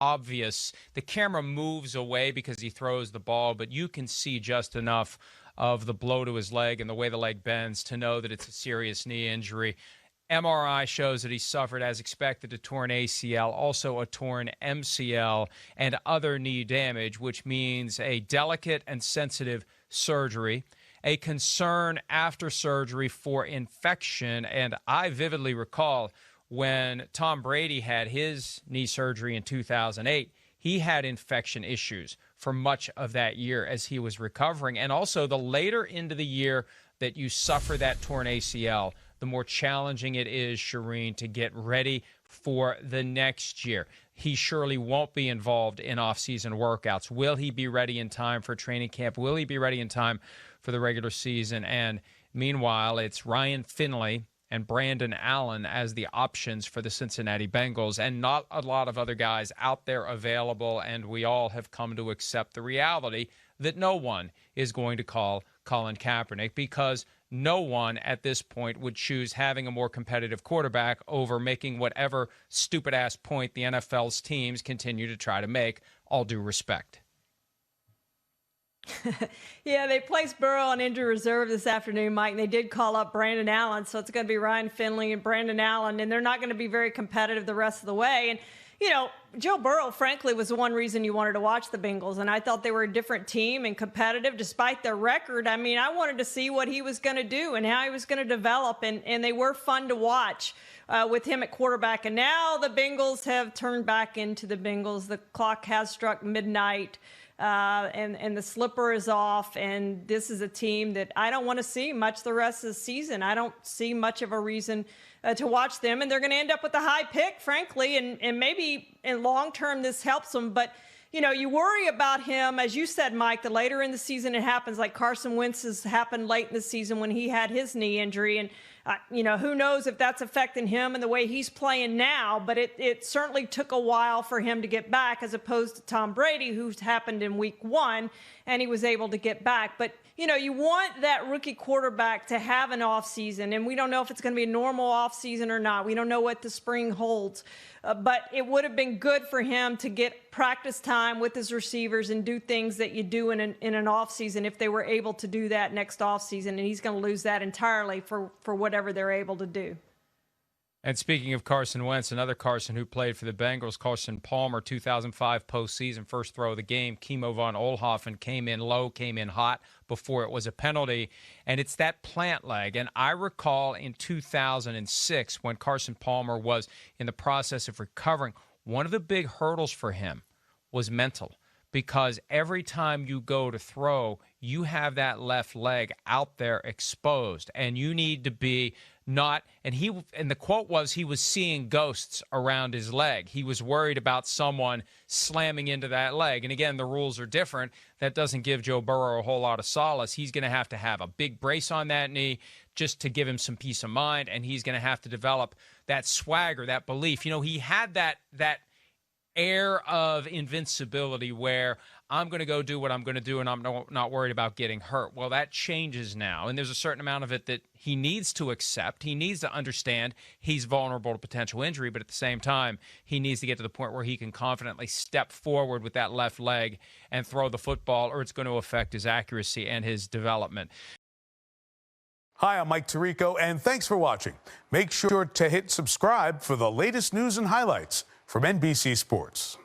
obvious. The camera moves away because he throws the ball, but you can see just enough of the blow to his leg and the way the leg bends to know that it's a serious knee injury. MRI shows that he suffered, as expected, a torn ACL, also a torn MCL, and other knee damage, which means a delicate and sensitive surgery, a concern after surgery for infection. And I vividly recall when Tom Brady had his knee surgery in 2008, he had infection issues for much of that year as he was recovering. And also, the later into the year that you suffer that torn ACL, the more challenging it is, Charean, to get ready for the next year. He surely won't be involved in off-season workouts. Will he be ready in time for training camp? Will he be ready in time for the regular season? And meanwhile, it's Ryan Finley and Brandon Allen as the options for the Cincinnati Bengals, and not a lot of other guys out there available. And we all have come to accept the reality that no one is going to call Colin Kaepernick, because no one at this point would choose having a more competitive quarterback over making whatever stupid-ass point the NFL's teams continue to try to make, all due respect. Yeah, they placed Burrow on injury reserve this afternoon, Mike, and they did call up Brandon Allen, so it's going to be Ryan Finley and Brandon Allen, and they're not going to be very competitive the rest of the way. And, you know, Joe Burrow, frankly, was the one reason you wanted to watch the Bengals, and I thought they were a different team and competitive despite their record. I mean, I wanted to see what he was going to do and how he was going to develop, and they were fun to watch with him at quarterback. And now the Bengals have turned back into the Bengals. The clock has struck midnight. And the slipper is off, and this is a team that I don't want to see much the rest of the season. I don't see much of a reason to watch them, and they're going to end up with a high pick, frankly, and maybe in long term this helps them. But, you know, you worry about him, as you said, Mike, the later in the season it happens, like Carson Wentz has happened late in the season when he had his knee injury, and you know, who knows if that's affecting him and the way he's playing now, but it certainly took a while for him to get back, as opposed to Tom Brady, who's happened in week one, and he was able to get back. But, you know, you want that rookie quarterback to have an offseason, and we don't know if it's going to be a normal offseason or not. We don't know what the spring holds, but it would have been good for him to get practice time with his receivers and do things that you do in an offseason if they were able to do that next offseason, and he's going to lose that entirely for whatever they're able to do. And speaking of Carson Wentz, another Carson who played for the Bengals, Carson Palmer, 2005 postseason, first throw of the game. Kimo von Oelhoffen came in low, came in hot before it was a penalty. And it's that plant leg. And I recall in 2006 when Carson Palmer was in the process of recovering, one of the big hurdles for him was mental. Because every time you go to throw, you have that left leg out there exposed, and you need to be not. And the quote was, he was seeing ghosts around his leg. He was worried about someone slamming into that leg. And again, the rules are different. That doesn't give Joe Burrow a whole lot of solace. He's going to have a big brace on that knee just to give him some peace of mind, and he's going to have to develop that swagger, that belief. You know, he had that air of invincibility where I'm going to go do what I'm going to do and I'm not worried about getting hurt. Well, that changes now, and there's a certain amount of it that he needs to accept. He needs to understand he's vulnerable to potential injury, but at the same time, he needs to get to the point where he can confidently step forward with that left leg and throw the football, or it's going to affect his accuracy and his development. Hi, I'm Mike Tirico, and thanks for watching. Make sure to hit subscribe for the latest news and highlights from NBC Sports.